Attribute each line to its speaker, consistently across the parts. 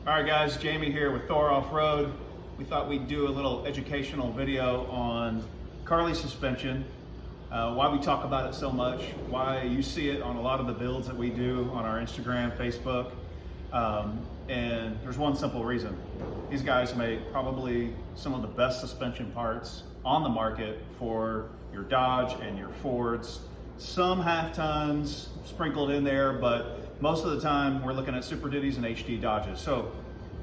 Speaker 1: All right guys, Jamie here with Thor Off-Road. We thought we'd do a little educational video on Carli Suspension, why we talk about it so much, why you see it on a lot of the builds that we do on our Instagram, Facebook, and there's one simple reason. These guys make probably some of the best suspension parts on the market for your Dodge and your Fords. Some half tons sprinkled in there, but most of the time we're looking at Super Duties and HD Dodges. So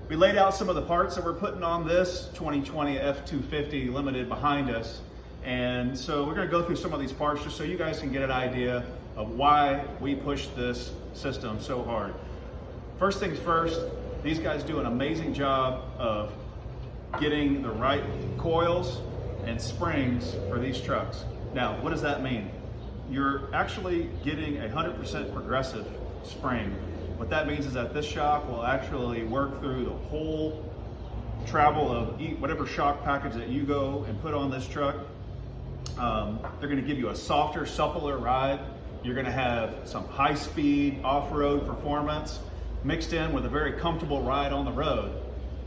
Speaker 1: we laid out some of the parts that we're putting on this 2020 F250 Limited behind us. And so we're gonna go through some of these parts just so you guys can get an idea of why we push this system so hard. First things first, these guys do an amazing job of getting the right coils and springs for these trucks. Now, what does that mean? You're actually getting 100% progressive spring. What that means is that this shock will actually work through the whole travel of whatever shock package that you go and put on this truck. They're going to give you a softer, suppler ride. You're going to have some high-speed off-road performance mixed in with a very comfortable ride on the road.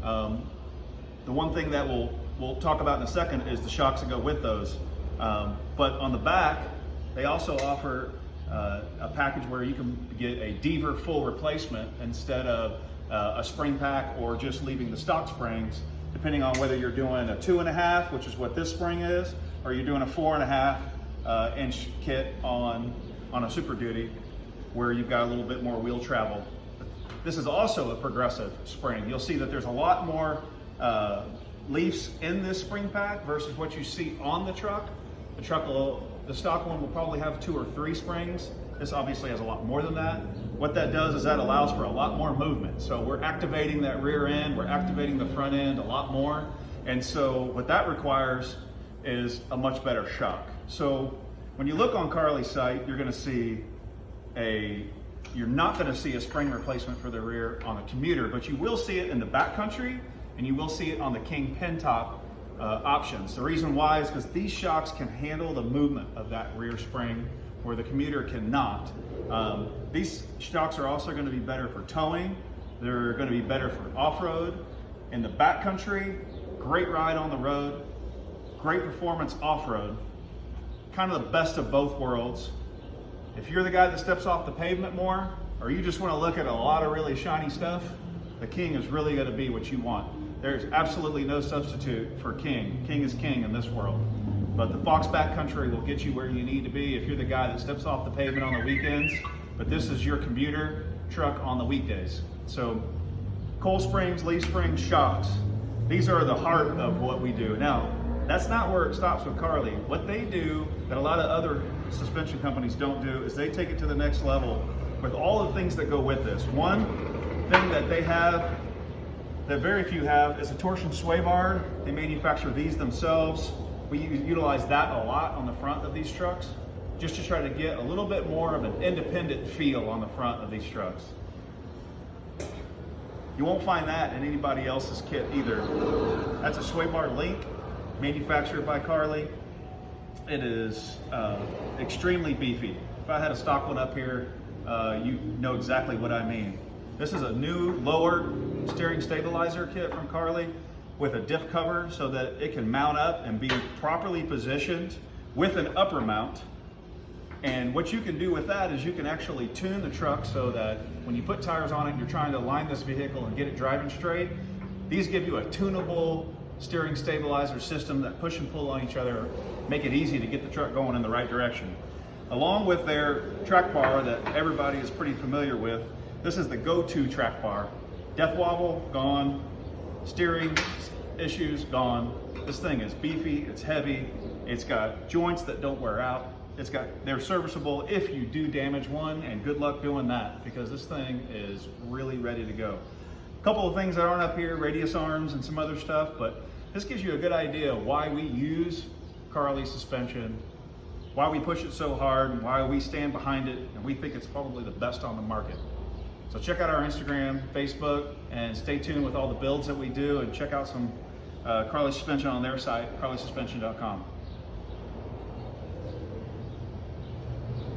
Speaker 1: The one thing that we'll talk about in a second is the shocks that go with those. But on the back, they also offer a package where you can get a Deaver full replacement instead of a spring pack or just leaving the stock springs, depending on whether you're doing a 2.5, which is what this spring is, or you're doing a 4.5 inch kit on a Super Duty where you've got a little bit more wheel travel. This is also a progressive spring. You'll see that there's a lot more leafs in this spring pack versus what you see on the truck. The stock one will probably have 2 or 3 springs. This obviously has a lot more than that. What that does is that allows for a lot more movement. So we're activating that rear end, we're activating the front end a lot more. And so what that requires is a much better shock. So when you look on Carli's site, you're gonna see you're not gonna see a spring replacement for the rear on the commuter, but you will see it in the backcountry and you will see it on the King pin top options. The reason why is because these shocks can handle the movement of that rear spring where the commuter cannot. These shocks are also going to be better for towing. They're going to be better for off-road. In the backcountry, great ride on the road, great performance off-road, kind of the best of both worlds. If you're the guy that steps off the pavement more, or you just want to look at a lot of really shiny stuff, the King is really going to be what you want. There's absolutely no substitute for King. King is king in this world. But the Fox backcountry will get you where you need to be if you're the guy that steps off the pavement on the weekends. But this is your commuter truck on the weekdays. So coil springs, leaf springs, shocks. These are the heart of what we do. Now, that's not where it stops with Carli. What they do that a lot of other suspension companies don't do is they take it to the next level with all the things that go with this. One thing that they have that very few have is a Torsion Sway Bar. They manufacture these themselves. We utilize that a lot on the front of these trucks, just to try to get a little bit more of an independent feel on the front of these trucks. You won't find that in anybody else's kit either. That's a Sway Bar Link, manufactured by Carli. It is extremely beefy. If I had a stock one up here, you know exactly what I mean. This is a new lower steering stabilizer kit from Carli with a diff cover so that it can mount up and be properly positioned with an upper mount. And what you can do with that is you can actually tune the truck so that when you put tires on it and you're trying to align this vehicle and get it driving straight, these give you a tunable steering stabilizer system that push and pull on each other, make it easy to get the truck going in the right direction. Along with their track bar that everybody is pretty familiar with, this is the go-to track bar. Death wobble, gone. Steering issues, gone. This thing is beefy, it's heavy, it's got joints that don't wear out. They're serviceable if you do damage one, and good luck doing that because this thing is really ready to go. A couple of things that aren't up here, radius arms and some other stuff, but this gives you a good idea of why we use Carli Suspension, why we push it so hard, and why we stand behind it, and we think it's probably the best on the market. So check out our Instagram, Facebook, and stay tuned with all the builds that we do, and check out some Carli Suspension on their site, carlisuspension.com.